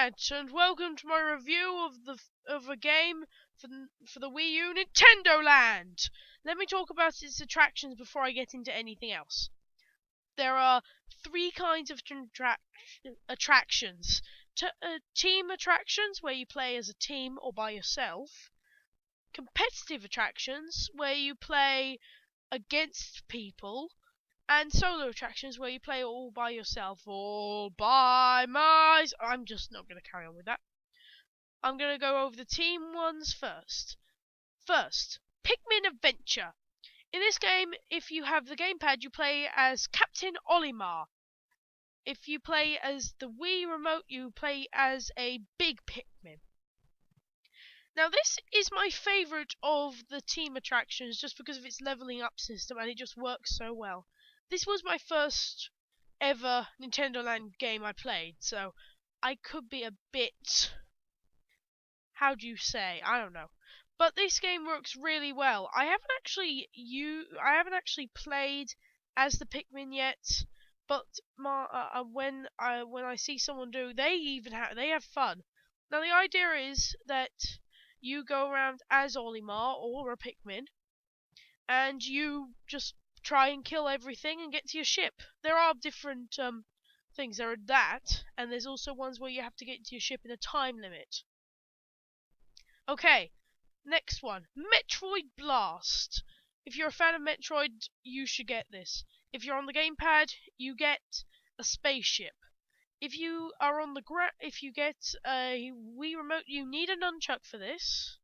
Internet, and welcome to my review of a game for the Wii U, Nintendo Land. Let me talk about its attractions before I get into anything else. There are three kinds of attractions: team attractions, where you play as a team or by yourself; competitive attractions, where you play against people; and solo attractions where you play all by yourself. All by myself. I'm just not going to carry on with that. I'm going to go over the team ones first. First, Pikmin Adventure. In this game, if you have the gamepad, you play as Captain Olimar. If you play as the Wii remote, you play as a big Pikmin. Now, this is my favourite of the team attractions just because of its levelling up system, and it just works so well. This was my first ever Nintendo Land game I played, so I could be a bit... how do you say? I don't know. But this game works really well. I haven't actually played as the Pikmin yet, but when I see someone do, they have fun. Now the idea is that you go around as Olimar or a Pikmin, and you just try and kill everything and get to your ship. There are different things. There are that, and there's also ones where you have to get to your ship in a time limit. Okay, next one, Metroid Blast. If you're a fan of Metroid, you should get this. If you're on the gamepad, you get a spaceship. If you are on the if you get a Wii remote, you need a nunchuck for this.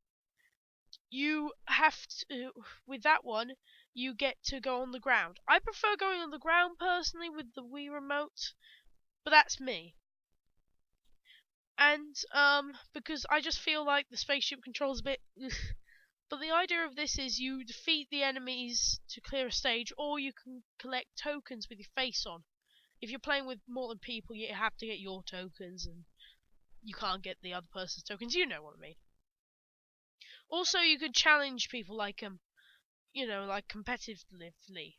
You have to, with that one, you get to go on the ground. I prefer going on the ground personally with the Wii remote, but that's me. And because I just feel like the spaceship controls a bit but the idea of this is you defeat the enemies to clear a stage, or you can collect tokens with your face on. If you're playing with more than people, you have to get your tokens, and you can't get the other person's tokens. You know what I mean. Also, you could challenge people like like competitively.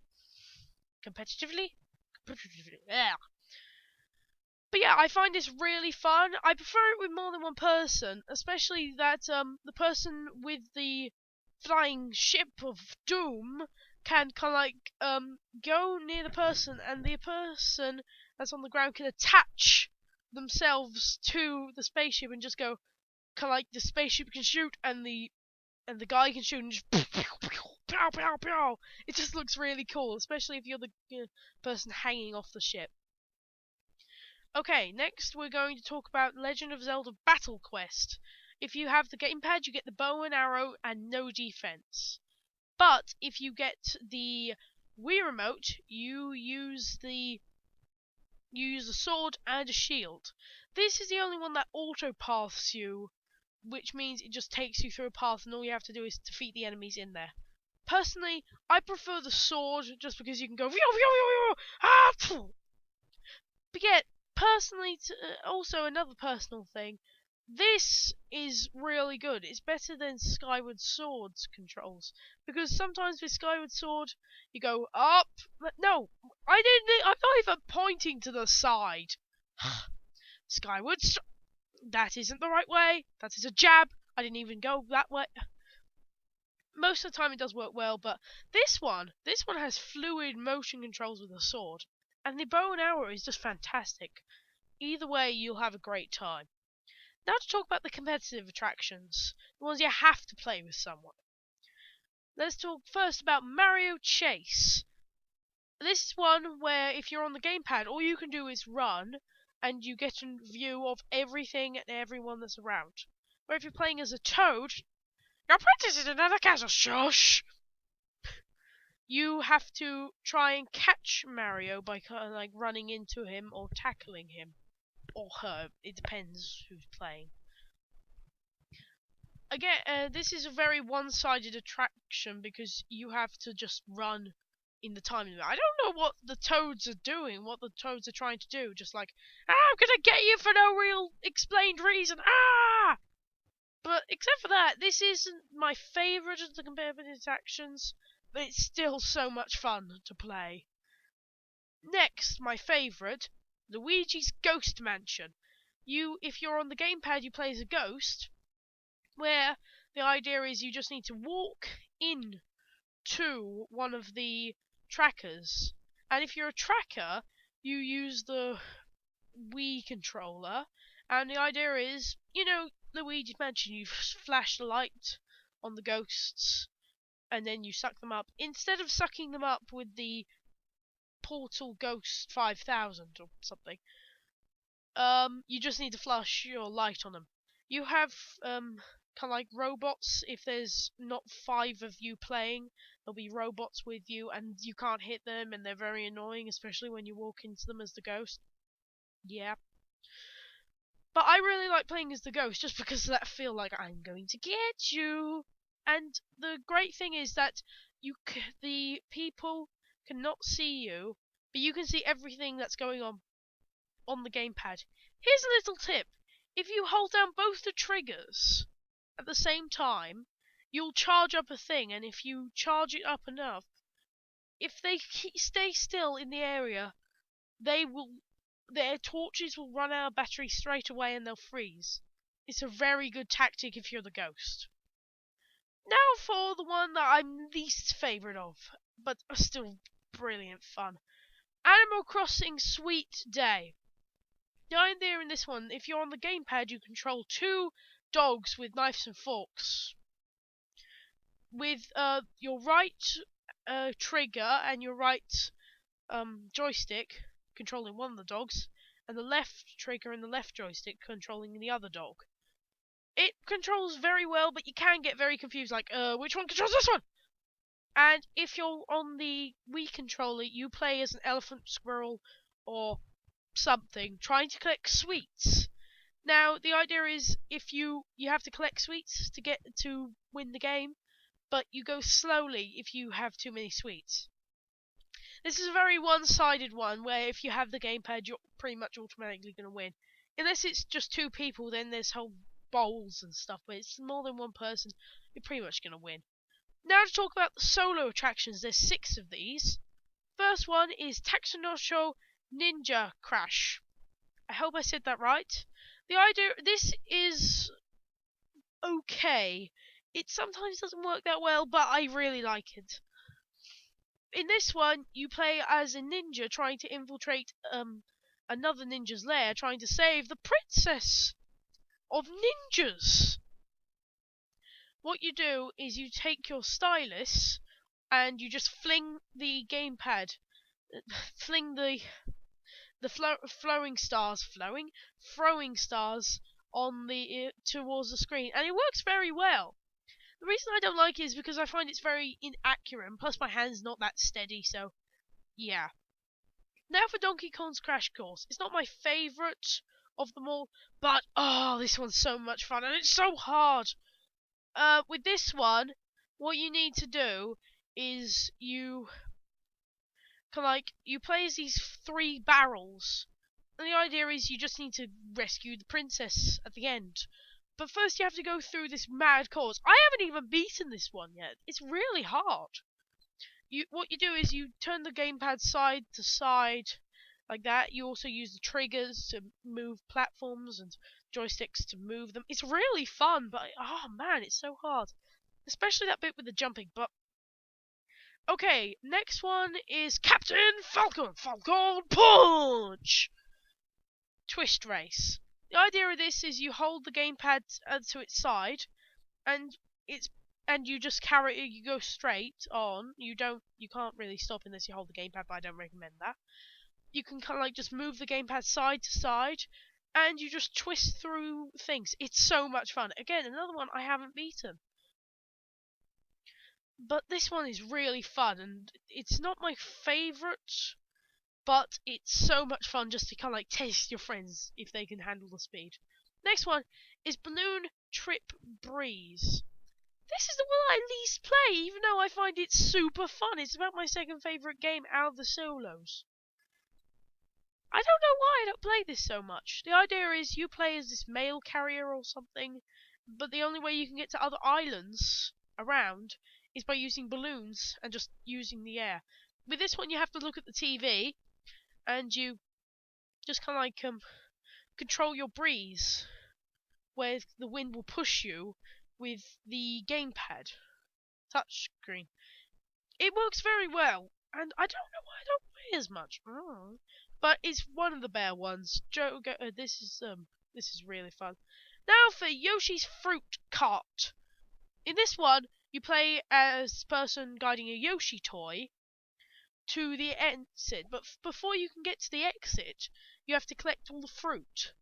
Yeah. But yeah, I find this really fun. I prefer it with more than one person, especially that the person with the flying ship of doom can kind of like go near the person, and the person that's on the ground can attach themselves to the spaceship and just go kind of like the spaceship can shoot and the guy can shoot and just pow pow pow. It just looks really cool, especially if you're the person hanging off the ship. Okay, next we're going to talk about Legend of Zelda Battle Quest. If you have the gamepad, you get the bow and arrow and no defense. But if you get the Wii remote, you use a sword and a shield. This is the only one that auto paths you, which means it just takes you through a path and all you have to do is defeat the enemies in there. Personally, I prefer the sword just because you can go but yeah, personally, also another personal thing, this is really good. It's better than Skyward Sword's controls, because sometimes with Skyward Sword you go up. No, I'm not even pointing to the side. Skyward Sword. That isn't the right way. That is a jab. I didn't even go that way. Most of the time it does work well, but this one has fluid motion controls with a sword, and the bow and arrow is just fantastic. Either way, you'll have a great time. Now to talk about the competitive attractions, the ones you have to play with someone. Let's talk first about Mario Chase. This is one where if you're on the gamepad, all you can do is run, and you get a view of everything and everyone that's around. Where if you're playing as a Toad, your princess is in another castle, shush! You have to try and catch Mario by kind of like running into him or tackling him. Or her, it depends who's playing. Again, this is a very one-sided attraction because you have to just run in the time limit. I don't know what the Toads are doing, what the Toads are trying to do. Just like, I'm gonna get you for no real explained reason. But except for that, this isn't my favourite of the competitive attractions, but it's still so much fun to play. Next, my favourite, Luigi's Ghost Mansion. if you're on the gamepad, you play as a ghost, where the idea is you just need to walk in to one of the trackers. And if you're a tracker, you use the Wii controller. And the idea is, Luigi's Mansion, you flash the light on the ghosts, and then you suck them up. Instead of sucking them up with the Portal Ghost 5000 or something, you just need to flush your light on them. You have kind of like robots. If there's not 5 of you playing, there'll be robots with you, and you can't hit them, and they're very annoying, especially when you walk into them as the ghost. Yeah. But I really like playing as the ghost just because of that feel like I'm going to get you. And the great thing is that the people cannot see you, but you can see everything that's going on the gamepad. Here's a little tip. If you hold down both the triggers at the same time, you'll charge up a thing, and if you charge it up enough, if they stay still in the area, their torches will run out of battery straight away and they'll freeze. It's a very good tactic if you're the ghost. Now for the one that I'm least favourite of, but still brilliant fun. Animal Crossing Sweet Day. The idea in this one, if you're on the gamepad, you control 2 dogs with knives and forks. With your right trigger and your right joystick controlling one of the dogs, and the left trigger and the left joystick controlling the other dog. It controls very well, but you can get very confused, like, which one controls this one? And if you're on the Wii controller, you play as an elephant, squirrel, or something, trying to collect sweets. Now, the idea is, if you have to collect sweets to win the game, but you go slowly if you have too many sweets. This is a very one-sided one, where if you have the gamepad, you're pretty much automatically going to win. Unless it's just 2 people, then there's whole bowls and stuff, but it's more than 1 person, you're pretty much going to win. Now to talk about the solo attractions, there's 6 of these. First one is Tatsunoko Ninja Crash. I hope I said that right. The idea, this is okay. It sometimes doesn't work that well, but I really like it. In this one, you play as a ninja trying to infiltrate another ninja's lair, trying to save the princess of ninjas. What you do is you take your stylus and you just fling the gamepad, fling the throwing stars on the towards the screen, and it works very well. The reason I don't like it is because I find it's very inaccurate, and plus my hand's not that steady, so yeah. Now for Donkey Kong's Crash Course. It's not my favourite of them all, but this one's so much fun, and it's so hard. With this one, what you need to do is you play as these 3 barrels, and the idea is you just need to rescue the princess at the end. But first you have to go through this mad course. I haven't even beaten this one yet. It's really hard. What you do is you turn the gamepad side to side like that. You also use the triggers to move platforms and joysticks to move them. It's really fun, but man, it's so hard. Especially that bit with the jumping. But okay, next one is Captain Falcon Punch Twist Race. The idea of this is you hold the gamepad to its side, and you just you go straight on. You can't really stop unless you hold the gamepad, but I don't recommend that. You can kind of like just move the gamepad side to side, and you just twist through things. It's so much fun. Again, another one I haven't beaten. But this one is really fun, and it's not my favourite, but it's so much fun just to kind of like test your friends if they can handle the speed. Next one is Balloon Trip Breeze. This is the one I least play, even though I find it super fun. It's about my second favourite game out of the solos. I don't know why I don't play this so much. The idea is you play as this mail carrier or something, but the only way you can get to other islands around is by using balloons and just using the air. With this one, you have to look at the TV, and you just kind of like control your breeze, where the wind will push you with the gamepad touchscreen. It works very well, and I don't know why I don't play as much. But it's one of the better ones. This is really fun. Now for Yoshi's Fruit Cart. In this one, you play as person guiding a Yoshi toy to the exit, but before you can get to the exit, you have to collect all the fruit.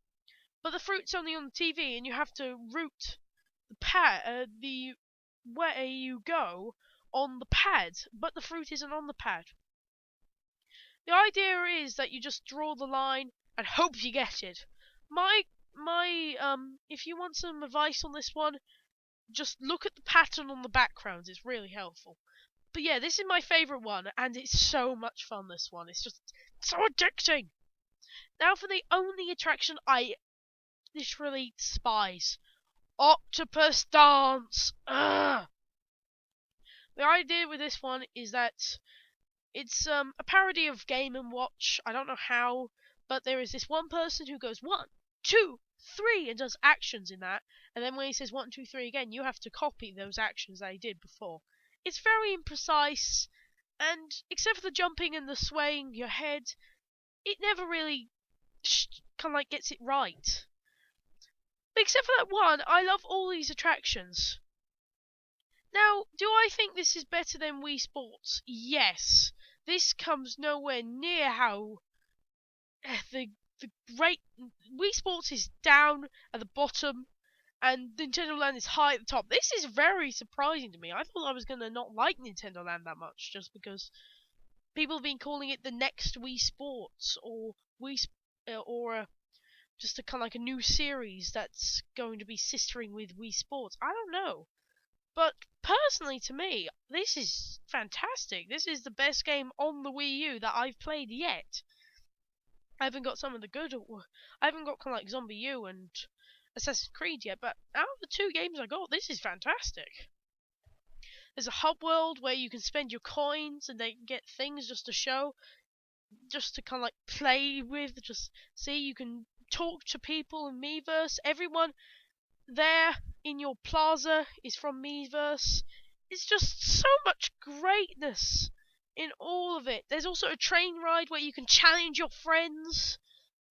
But the fruit's only on the TV, and you have to route the where you go on the pad, but the fruit isn't on the pad. The idea is that you just draw the line and hope you get it. If you want some advice on this one, just look at the pattern on the background. It's really helpful. But yeah, this is my favourite one, and it's so much fun, this one. It's just so addicting. Now for the only attraction I literally despise. Octopus Dance! Ugh! The idea with this one is that it's a parody of Game & Watch. I don't know how, but there is this one person who goes 1, 2, 3 and does actions in that, and then when he says 1, 2, 3 again, you have to copy those actions that he did before. It's very imprecise, and except for the jumping and the swaying your head, it never really kind of like gets it right. But except for that one, I love all these attractions. Now, do I think this is better than Wii Sports? Yes. This comes nowhere near how the great Wii Sports is down at the bottom and Nintendo Land is high at the top. This is very surprising to me. I thought I was gonna not like Nintendo Land that much just because people have been calling it the next Wii Sports or just a kind of like a new series that's going to be sistering with Wii Sports. I don't know. But personally, to me, this is fantastic. This is the best game on the Wii U that I've played yet. I haven't got some of the good. I haven't got kind of like Zombie U and Assassin's Creed yet, but out of the 2 games I got, this is fantastic. There's a hub world where you can spend your coins and they can get things just to show, just to kind of like play with, just see. You can talk to people in Miiverse. Everyone there in your plaza is from Miiverse. It's just so much greatness in all of it. There's also a train ride where you can challenge your friends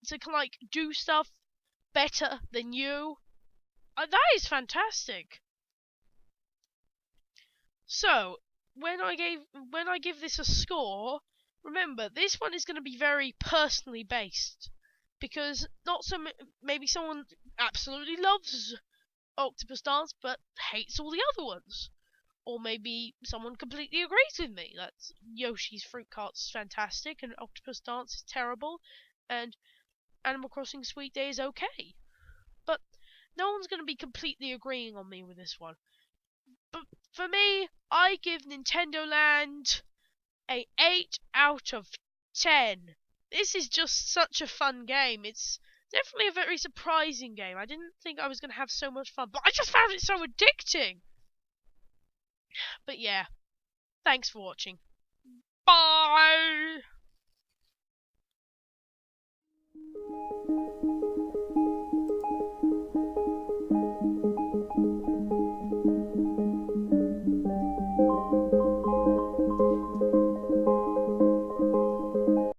to kind of like do stuff better than you. That is fantastic. So when I give this a score, remember this one is going to be very personally based because maybe someone absolutely loves Octopus Dance but hates all the other ones. Or maybe someone completely agrees with me that Yoshi's Fruit Cart's fantastic and Octopus Dance is terrible and Animal Crossing Sweet Day is okay. But no one's going to be completely agreeing on me with this one. But for me, I give Nintendo Land a 8 out of 10. This is just such a fun game. It's definitely a very surprising game. I didn't think I was going to have so much fun, but I just found it so addicting. But yeah, thanks for watching. Bye!